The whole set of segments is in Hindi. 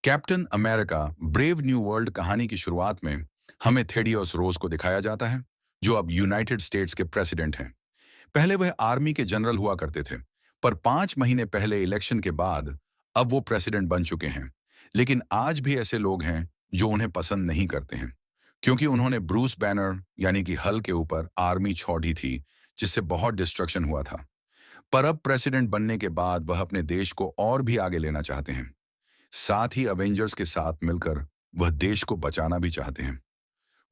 Captain America brave new world कहानी की शुरुआत में हमें थेडियोस रोज को दिखाया जाता है, जो अब यूनाइटेड स्टेट्स के प्रेसिडेंट हैं। पहले वह आर्मी के जनरल हुआ करते थे, पर 5 महीने पहले इलेक्शन के बाद अब वो प्रेसिडेंट बन चुके हैं। लेकिन आज भी ऐसे लोग हैं जो उन्हें पसंद नहीं करते हैं, क्योंकि उन्होंने ब्रूस बैनर यानी कि हल के ऊपर आर्मी छोड़ी थी, जिससे बहुत डिस्ट्रक्शन हुआ था। पर अब प्रेसिडेंट बनने के बाद वह अपने देश को और भी आगे लेना चाहते हैं। साथ ही अवेंजर्स के साथ मिलकर वह देश को बचाना भी चाहते हैं।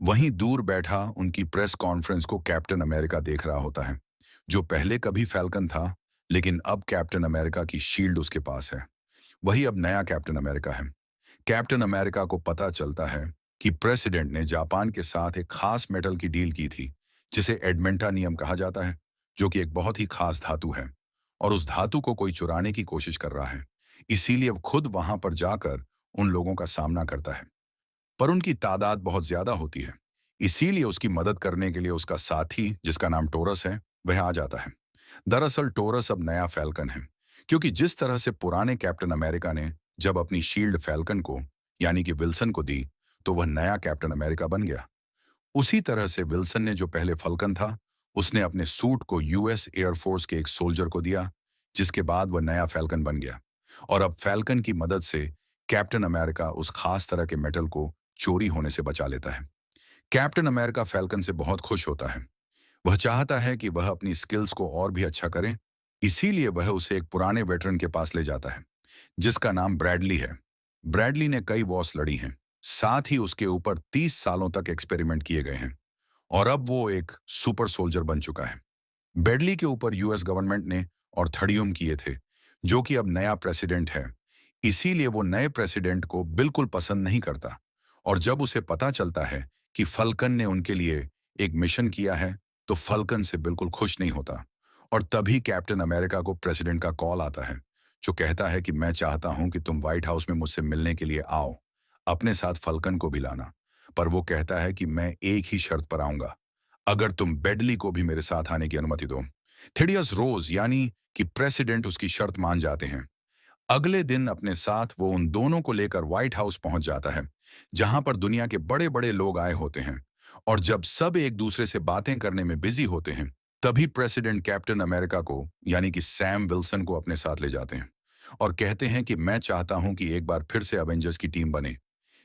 वहीं दूर बैठा उनकी प्रेस कॉन्फ्रेंस को कैप्टन अमेरिका देख रहा होता है, जो पहले कभी फैल्कन था, लेकिन अब कैप्टन अमेरिका की शील्ड उसके पास है। वही अब नया कैप्टन अमेरिका है। कैप्टन अमेरिका को पता चलता है कि प्रेसिडेंट ने जापान के साथ एक खास मेटल की डील की थी, जिसे एडमेंटानियम कहा जाता है, जो कि एक बहुत ही खास धातु है, और उस धातु को कोई चुराने की कोशिश कर रहा है। इसीलिए वो खुद वहां पर जाकर उन लोगों का सामना करता है, पर उनकी तादाद बहुत ज्यादा होती है। इसीलिए उसकी मदद करने के लिए उसका साथी, जिसका नाम टोरस है, वह आ जाता है। दरअसल टोरस अब नया फैल्कन है, क्योंकि जिस तरह से पुराने कैप्टन अमेरिका ने जब अपनी शील्ड फैल्कन को यानी कि विल्सन को दी, तो वह नया कैप्टन अमेरिका बन गया। उसी तरह से विल्सन ने जो पहले फल्कन था, उसने अपने सूट को यूएस एयरफोर्स के एक सोल्जर को दिया, जिसके बाद वह नया फैल्कन बन गया। और अब फैल्कन की मदद से कैप्टन अमेरिका उस खास तरह के मेटल को चोरी होने से बचा लेता है। कैप्टन अमेरिका फैल्कन से बहुत खुश होता है। वह चाहता है कि वह अपनी स्किल्स को और भी अच्छा करे। इसीलिए वह उसे एक पुराने वेटरन के पास ले जाता है, जिसका नाम ब्रैडली है। ब्रैडली ने कई वॉर्स लड़ी हैं, साथ ही उसके ऊपर 30 सालों तक एक्सपेरिमेंट किए गए हैं, और अब वो एक सुपर सोल्जर बन चुका है। ब्रैडली के ऊपर यूएस गवर्नमेंट ने और थड़ियम किए थे, जो कि अब नया प्रेसिडेंट है। इसीलिए वो नए प्रेसिडेंट को बिल्कुल पसंद नहीं करता, और जब उसे पता चलता है कि फल्कन ने उनके लिए एक मिशन किया है, तो फल्कन से बिल्कुल खुश नहीं होता। और तभी कैप्टन अमेरिका को प्रेसिडेंट का कॉल आता है, जो कहता है कि मैं चाहता हूं कि तुम व्हाइट हाउस में मुझसे मिलने के लिए आओ, अपने साथ फल्कन को भी लाना। पर वो कहता है कि मैं एक ही शर्त पर आऊंगा, अगर तुम बेडली को भी मेरे साथ आने की अनुमति दो। थेडियस रोज यानी कि प्रेसिडेंट उसकी शर्त मान जाते हैं। अगले दिन अपने साथ वो उन दोनों को लेकर व्हाइट हाउस पहुंच जाता है, जहां पर दुनिया के बड़े बड़े लोग आए होते हैं। और जब सब एक दूसरे से बातें करने में बिजी होते हैं, तभी प्रेसिडेंट कैप्टन अमेरिका को यानी कि सैम विल्सन को अपने साथ ले जाते हैं और कहते हैं कि मैं चाहता हूं कि एक बार फिर से अवेंजर्स की टीम बने।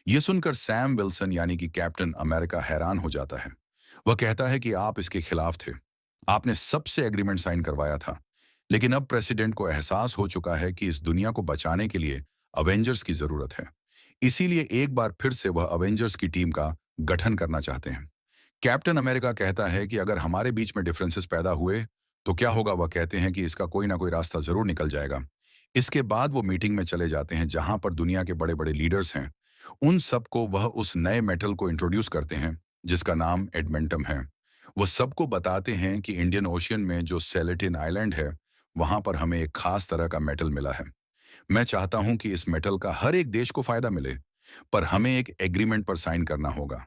यह सुनकर सैम विल्सन यानी कि कैप्टन अमेरिका हैरान हो जाता है। वह कहता है कि आप इसके खिलाफ थे, आपने सबसे एग्रीमेंट साइन करवाया था। लेकिन अब प्रेसिडेंट को एहसास हो चुका है कि इस दुनिया को बचाने के लिए अवेंजर्स की जरूरत है। इसीलिए एक बार फिर से वह अवेंजर्स की टीम का गठन करना चाहते हैं। कैप्टन अमेरिका कहता है कि अगर हमारे बीच में डिफरेंसेस पैदा हुए तो क्या होगा। वह कहते हैं कि इसका कोई ना कोई रास्ता जरूर निकल जाएगा। इसके बाद वो मीटिंग में चले जाते हैं, जहां पर दुनिया के बड़े बड़े लीडर्स हैं। उन सबको वह उस नए मेटल को इंट्रोड्यूस करते हैं, जिसका नाम एडमेंटम है। वो सबको बताते हैं कि इंडियन ओशियन में जो सेलेटिन आइलैंड है, वहां पर हमें एक खास तरह का मेटल मिला है। मैं चाहता हूं कि इस मेटल का हर एक देश को फायदा मिले, पर हमें एक एग्रीमेंट पर साइन करना होगा।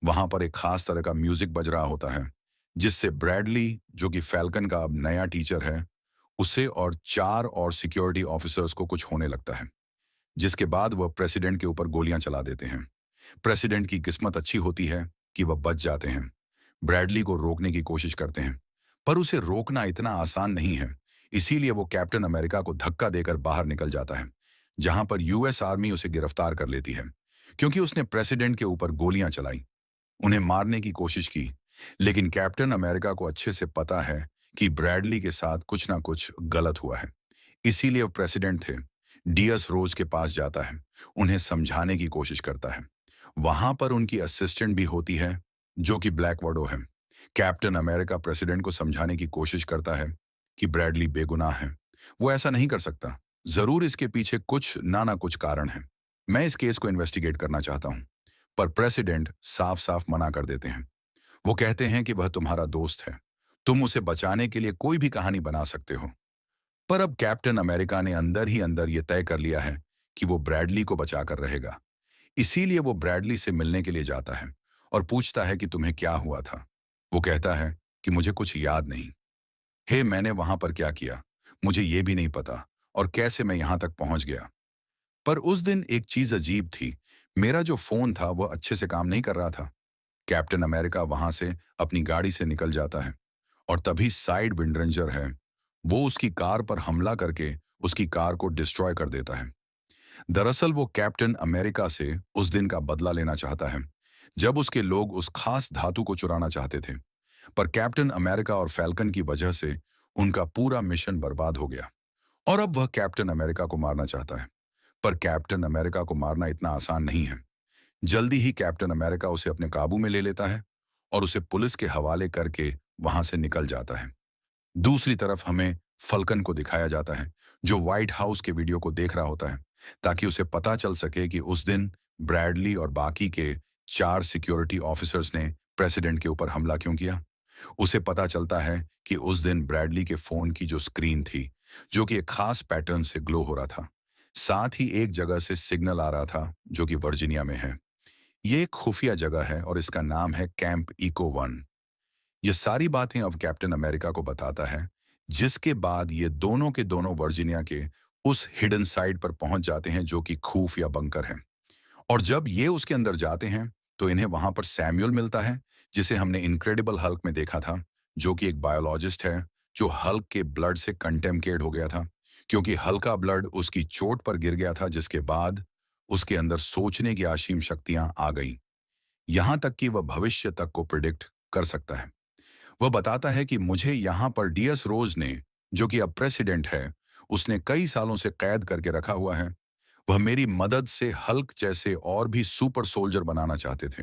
वहां पर एक खास तरह का म्यूजिक बज रहा होता है, जिससे ब्रैडली, जो कि फैल्कन का अब नया टीचर है, उसे और 4 और सिक्योरिटी ऑफिसर्स को कुछ होने लगता है, जिसके बाद वह प्रेसिडेंट के ऊपर गोलियां चला देते हैं। प्रेसिडेंट की किस्मत अच्छी होती है कि वह बच जाते हैं। ब्रैडली को रोकने की कोशिश करते हैं, पर उसे रोकना इतना आसान नहीं है। इसीलिए वो कैप्टन अमेरिका को धक्का देकर बाहर निकल जाता है, जहां पर यूएस आर्मी उसे गिरफ्तार कर लेती है, क्योंकि उसने प्रेसिडेंट के ऊपर गोलियां चलाई, उन्हें मारने की कोशिश की। लेकिन कैप्टन अमेरिका को अच्छे से पता है कि ब्रैडली के साथ कुछ ना कुछ गलत हुआ है। इसीलिए वो प्रेसिडेंट थे डीएस रोज के पास जाता है, उन्हें समझाने की कोशिश करता है। वहां पर उनकी असिस्टेंट भी होती है, जो कि ब्लैक विडो है। कैप्टन अमेरिका प्रेसिडेंट को समझाने की कोशिश करता है कि ब्रैडली बेगुनाह है, वो ऐसा नहीं कर सकता। जरूर इसके पीछे कुछ ना कुछ कारण है। मैं इस केस को इन्वेस्टिगेट करना चाहता हूं। पर प्रेसिडेंट साफ साफ मना कर देते हैं। वो कहते हैं कि वह तुम्हारा दोस्त है, तुम उसे बचाने के लिए कोई भी कहानी बना सकते हो। पर अब कैप्टन अमेरिका ने अंदर ही अंदर यह तय कर लिया है कि वो ब्रैडली को बचाकर रहेगा। इसीलिए वो ब्रैडली से मिलने के लिए जाता है और पूछता है कि तुम्हें क्या हुआ था। वो कहता है कि मुझे कुछ याद नहीं। हे, मैंने वहां पर क्या किया, मुझे ये भी नहीं पता, और कैसे मैं यहां तक पहुंच गया। पर उस दिन एक चीज अजीब थी। मेरा जो फोन था वह अच्छे से काम नहीं कर रहा था। कैप्टन अमेरिका वहां से अपनी गाड़ी से निकल जाता है और तभी साइड विंड रेंजर है, वो उसकी कार पर हमला करके उसकी कार को डिस्ट्रॉय कर देता है। दरअसल वो कैप्टन अमेरिका से उस दिन का बदला लेना चाहता है जब उसके लोग उस खास धातु को चुराना चाहते थे। पर कैप्टन अमेरिका और फैल्कन की वजह से उनका पूरा मिशन बर्बाद हो गया और अब वह कैप्टन अमेरिका को मारना चाहता है। पर कैप्टन अमेरिका को मारना इतना आसान नहीं है। जल्दी ही कैप्टन अमेरिका उसे अपने काबू में ले लेता है और उसे पुलिस के हवाले करके वहां से निकल जाता है। दूसरी तरफ हमें फल्कन को दिखाया जाता है जो व्हाइट हाउस के वीडियो को देख रहा होता है ताकि उसे पता चल सके कि उस दिन ब्रैडली और बाकी के 4 सिक्योरिटी ऑफिसर्स ने प्रेसिडेंट के ऊपर हमला क्यों किया। उसे पता चलता है कि उस दिन ब्रैडली के फोन की जो स्क्रीन थी, जो कि एक खास पैटर्न से ग्लो हो रहा था, साथ ही एक जगह से सिग्नल आ रहा था जो कि वर्जीनिया में है। ये एक खुफिया जगह है और इसका नाम है कैंप इको 1। ये सारी बातें अब कैप्टन अमेरिका को बताता है, जिसके बाद ये दोनों के दोनों वर्जीनिया के उस हिडन साइड पर पहुंच जाते हैं जो कि खुफिया बंकर है। और जब ये उसके अंदर जाते हैं तो इन्हें वहां पर सैमुअल मिलता है, जिसे हमने इनक्रेडिबल हल्क में देखा था, जो कि एक बायोलॉजिस्ट है जो हल्क के ब्लड से कंटेमिनेटेड हो गया था क्योंकि हल्का ब्लड उसकी चोट पर गिर गया था, जिसके बाद उसके अंदर सोचने की असीम शक्तियां आ गईं। यहां तक कि वह भविष्य तक को प्रिडिक्ट कर सकता है। वह बताता है कि मुझे यहां पर डीएस रोज ने, जो कि अब प्रेसिडेंट है, उसने कई सालों से कैद करके रखा हुआ है। वह मेरी मदद से हल्क जैसे और भी सुपर सोल्जर बनाना चाहते थे।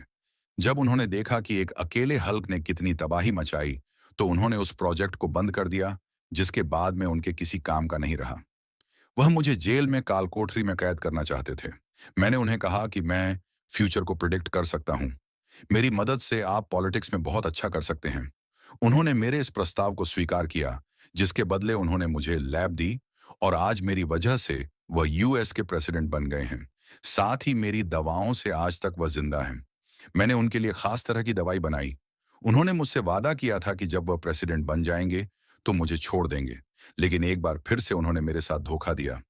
जब उन्होंने देखा कि एक अकेले हल्क ने कितनी तबाही मचाई, तो उन्होंने उस प्रोजेक्ट को बंद कर दिया, जिसके बाद में उनके किसी काम का नहीं रहा। वह मुझे जेल में काल कोठरी में कैद करना चाहते थे। मैंने उन्हें कहा कि मैं फ्यूचर को प्रिडिक्ट कर सकता हूं। मेरी मदद से आप पॉलिटिक्स में बहुत अच्छा कर सकते हैं। उन्होंने मेरे इस प्रस्ताव को स्वीकार किया, जिसके बदले उन्होंने मुझे लैब दी और आज मेरी वजह से वह यूएस के प्रेसिडेंट बन गए हैं। साथ ही मेरी दवाओं से आज तक वह जिंदा हैं। मैंने उनके लिए खास तरह की दवाई बनाई। उन्होंने मुझसे वादा किया था कि जब वह प्रेसिडेंट बन जाएंगे तो मुझे छोड़ देंगे, लेकिन एक बार फिर से उन्होंने मेरे साथ धोखा दिया।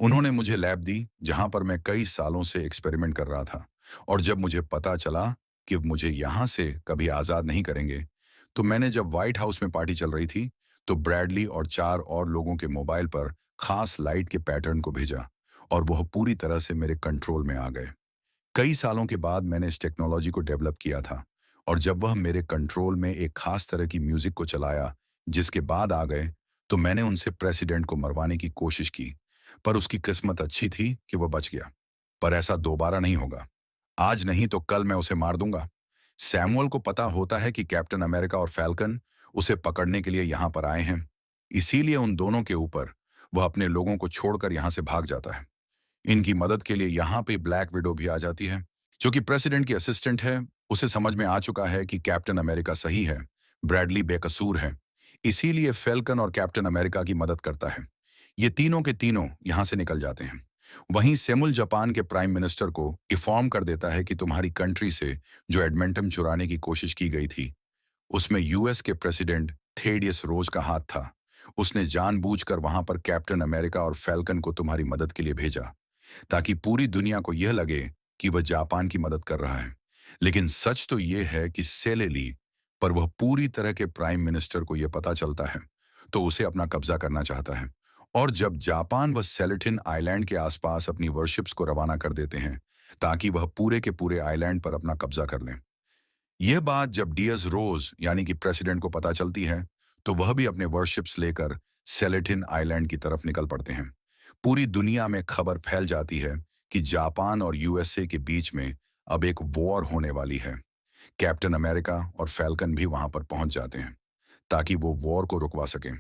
उन्होंने मुझे लैब दी जहां पर मैं कई सालों से एक्सपेरिमेंट कर रहा था, और जब मुझे पता चला कि मुझे यहां से कभी आजाद नहीं करेंगे, तो मैंने जब व्हाइट हाउस में पार्टी चल रही थी तो ब्रैडली और 4 और लोगों के मोबाइल पर खास लाइट के पैटर्न को भेजा और वह पूरी तरह से मेरे कंट्रोल में आ गए। कई सालों के बाद मैंने इस टेक्नोलॉजी को डेवलप किया था और जब वह मेरे कंट्रोल में एक खास तरह की म्यूजिक को चलाया, जिसके बाद आ गए, तो मैंने उनसे प्रेसिडेंट को मरवाने की कोशिश की। पर उसकी किस्मत अच्छी थी कि वह बच गया। पर ऐसा दोबारा नहीं होगा। आज नहीं तो कल मैं उसे मार दूंगा। सैमुअल को पता होता है कि कैप्टन अमेरिका और फैल्कन उसे पकड़ने के लिए यहां पर आए हैं। इसीलिए उन दोनों के ऊपर वह अपने लोगों को छोड़कर यहां से भाग जाता है। इनकी मदद के लिए यहाँ पे ब्लैक विडो भी आ जाती है, जो कि प्रेसिडेंट की असिस्टेंट है। उसे समझ में आ चुका है कि कैप्टन अमेरिका सही है, ब्रैडली बेकसूर है। इसीलिए फेल्कन और कैप्टन अमेरिका की मदद करता है। ये तीनों के तीनों यहाँ से निकल जाते हैं। वहीं सेमुल जापान के प्राइम मिनिस्टर को इन्फॉर्म कर देता है कि तुम्हारी कंट्री से जो एडमेंटम चुराने की कोशिश की गई थी, उसमें यूएस के प्रेसिडेंट थेडियस रोज का हाथ था। उसने जानबूझकर वहां पर कैप्टन अमेरिका और फैल्कन को तुम्हारी मदद के लिए भेजा, ताकि पूरी दुनिया को यह लगे कि वह जापान की मदद कर रहा है। लेकिन सच तो यह है कि सेलेली पर वह पूरी तरह के प्राइम मिनिस्टर को यह पता चलता है, तो उसे अपना कब्जा करना चाहता है। और जब जापान व सेलेटिन आइलैंड के आसपास अपनी वर्शिप्स को रवाना कर देते हैं ताकि वह पूरे के पूरे आइलैंड पर अपना कब्जा कर लें। यह बात जब डियस रोज यानी कि प्रेसिडेंट को पता चलती है, तो वह भी अपने वर्शिप्स लेकर सेलेटिन आइलैंड की तरफ निकल पड़ते हैं। पूरी दुनिया में खबर फैल जाती है कि जापान और यूएसए के बीच में अब एक वॉर होने वाली है। कैप्टन अमेरिका और फैल्कन भी वहां पर पहुंच जाते हैं ताकि वो वॉर को रुकवा सकें।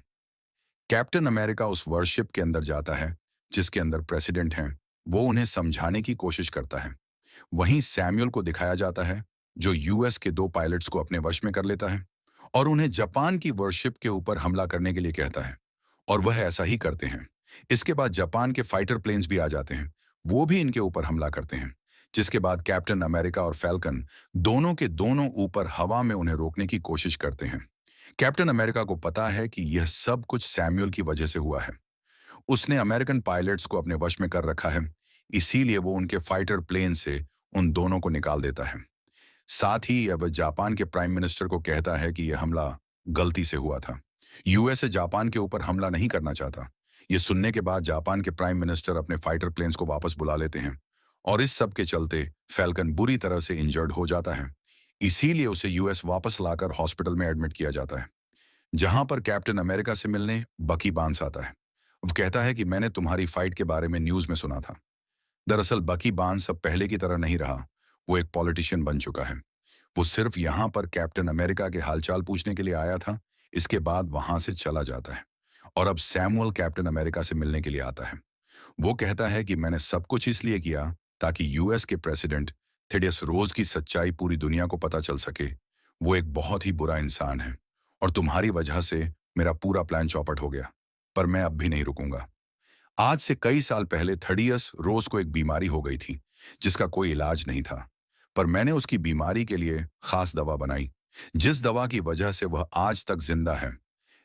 कैप्टन अमेरिका उस वर्शिप के अंदर जाता है जिसके अंदर प्रेसिडेंट हैं। वो उन्हें समझाने की कोशिश करता है। वहीं सैमुअल को दिखाया जाता है जो यूएस के 2 पायलट्स को अपने वश में कर लेता है और उन्हें जापान की वर्शिप के ऊपर हमला करने के लिए कहता है, और वह ऐसा ही करते हैं। इसके बाद जापान के फाइटर प्लेन्स भी आ जाते हैं। वो भी इनके ऊपर हमला करते हैं, जिसके बाद कैप्टन अमेरिका और फैल्कन दोनों के दोनों ऊपर हवा में उन्हें रोकने की कोशिश करते हैं। कैप्टन अमेरिका को पता है कि यह सब कुछ सैमुअल की वजह से हुआ है। उसने अमेरिकन पायलट्स को अपने वश में कर रखा है। इसीलिए वो उनके फाइटर प्लेन से उन दोनों को निकाल देता है। साथ ही अब जापान के प्राइम मिनिस्टर को कहता है कि यह हमला गलती से हुआ था। यूएसए जापान के ऊपर हमला नहीं करना चाहता। ये सुनने के बाद जापान के प्राइम मिनिस्टर अपने फाइटर प्लेन्स को वापस बुला लेते हैं और इस सब के चलते फैल्कन बुरी तरह से इंजर्ड हो जाता है। इसीलिए उसे यूएस वापस लाकर हॉस्पिटल में एडमिट किया जाता है, जहां पर कैप्टन अमेरिका से मिलने बकी बार्न्स आता है। वो कहता है कि मैंने तुम्हारी फाइट के बारे में न्यूज में सुना था। दरअसल बकी बार्न्स अब पहले की तरह नहीं रहा। वो एक पॉलिटिशियन बन चुका है। वो सिर्फ यहाँ पर कैप्टन अमेरिका के हालचाल पूछने के लिए आया था। इसके बाद वहां से चला जाता है और अब सैमुअल कैप्टन अमेरिका से मिलने के लिए आता है। वो कहता है कि मैंने सब कुछ इसलिए किया ताकि यूएस के प्रेसिडेंट थेडियस रोज की सच्चाई पूरी दुनिया को पता चल सके। वो एक बहुत ही बुरा इंसान है और तुम्हारी वजह से मेरा पूरा प्लान चौपट हो गया, पर मैं अब भी नहीं रुकूंगा। आज से कई साल पहले थेडियस रोज को एक बीमारी हो गई थी जिसका कोई इलाज नहीं था, पर मैंने उसकी बीमारी के लिए खास दवा बनाई, जिस दवा की वजह से वह आज तक जिंदा है।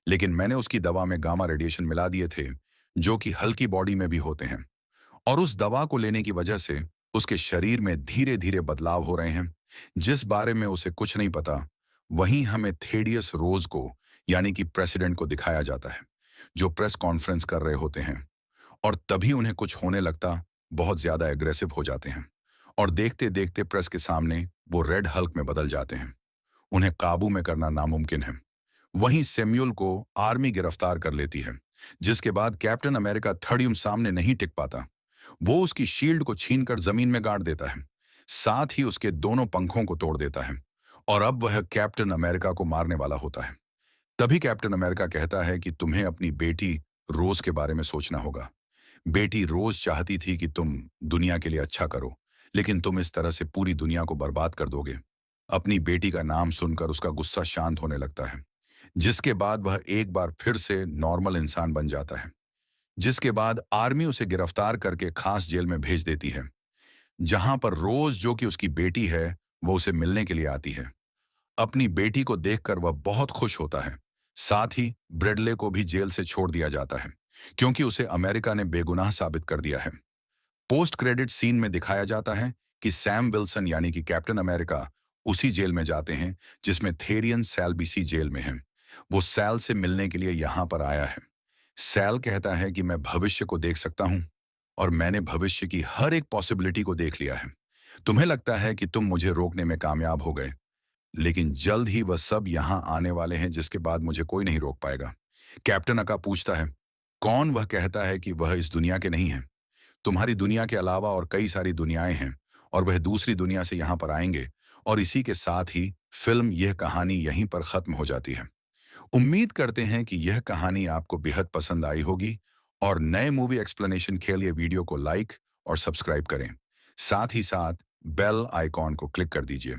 लेकिन मैंने उसकी दवा में गामा रेडिएशन मिला दिए थे, जो कि हल्की बॉडी में भी होते हैं, और उस दवा को लेने की वजह से उसके शरीर में धीरे धीरे बदलाव हो रहे हैं, जिस बारे में उसे कुछ नहीं पता। वहीं हमें थेडियस रोज को, यानी कि प्रेसिडेंट को दिखाया जाता है, जो प्रेस कॉन्फ्रेंस कर रहे होते हैं, और तभी उन्हें कुछ होने लगता, बहुत ज्यादा एग्रेसिव हो जाते हैं और देखते देखते प्रेस के सामने वो रेड हल्क में बदल जाते हैं। उन्हें काबू में करना नामुमकिन है। वहीं सैमुअल को आर्मी गिरफ्तार कर लेती है, जिसके बाद कैप्टन अमेरिका थर्डियम सामने नहीं टिक पाता। वो उसकी शील्ड को छीनकर जमीन में गाड़ देता है, साथ ही उसके दोनों पंखों को तोड़ देता है, और अब वह कैप्टन अमेरिका को मारने वाला होता है। तभी कैप्टन अमेरिका कहता है कि तुम्हें अपनी बेटी रोज के बारे में सोचना होगा। बेटी रोज चाहती थी कि तुम दुनिया के लिए अच्छा करो, लेकिन तुम इस तरह से पूरी दुनिया को बर्बाद कर दोगे। अपनी बेटी का नाम सुनकर उसका गुस्सा शांत होने लगता है, जिसके बाद वह एक बार फिर से नॉर्मल इंसान बन जाता है। जिसके बाद आर्मी उसे गिरफ्तार करके खास जेल में भेज देती है, जहां पर रोज, जो कि उसकी बेटी है, वो उसे मिलने के लिए आती है। अपनी बेटी को देखकर वह बहुत खुश होता है। साथ ही ब्रेडले को भी जेल से छोड़ दिया जाता है, क्योंकि उसे अमेरिका ने बेगुनाह साबित कर दिया है। पोस्ट क्रेडिट सीन में दिखाया जाता है कि सैम विल्सन यानी कि कैप्टन अमेरिका उसी जेल में जाते हैं जिसमें थेरियन सैल भी सी जेल में है। वो सैल से मिलने के लिए यहाँ पर आया है। सैल कहता है कि मैं भविष्य को देख सकता हूँ और मैंने भविष्य की हर एक पॉसिबिलिटी को देख लिया है। तुम्हें लगता है कि तुम मुझे रोकने में कामयाब हो गए, लेकिन जल्द ही वह सब यहाँ आने वाले हैं, जिसके बाद मुझे कोई नहीं रोक पाएगा। कैप्टन अका पूछता है, कौन? वह कहता है कि वह इस दुनिया के नहीं है। तुम्हारी दुनिया के अलावा और कई सारी दुनियाएं हैं, और वह दूसरी दुनिया से यहाँ पर आएंगे, और इसी के साथ ही फिल्म यह कहानी यहीं पर खत्म हो जाती है। उम्मीद करते हैं कि यह कहानी आपको बेहद पसंद आई होगी, और नए मूवी एक्सप्लेनेशन के लिए वीडियो को लाइक और सब्सक्राइब करें। साथ ही साथ बेल आइकॉन को क्लिक कर दीजिए।